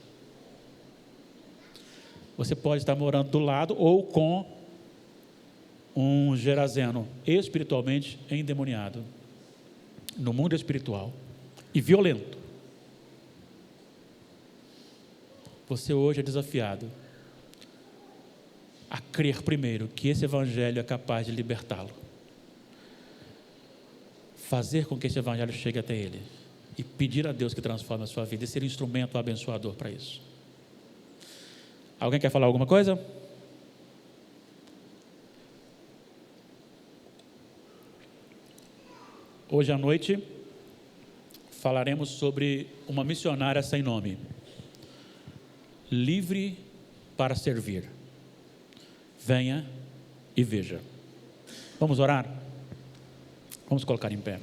Você pode estar morando do lado ou com um gerazeno espiritualmente endemoniado, no mundo espiritual, e violento. Você hoje é desafiado a crer primeiro que esse Evangelho é capaz de libertá-lo. Fazer com que esse Evangelho chegue até ele. E pedir a Deus que transforme a sua vida e ser um instrumento abençoador para isso. Alguém quer falar alguma coisa? Hoje à noite falaremos sobre uma missionária sem nome. Livre para servir. Venha e veja. Vamos orar? Vamos colocar em pé.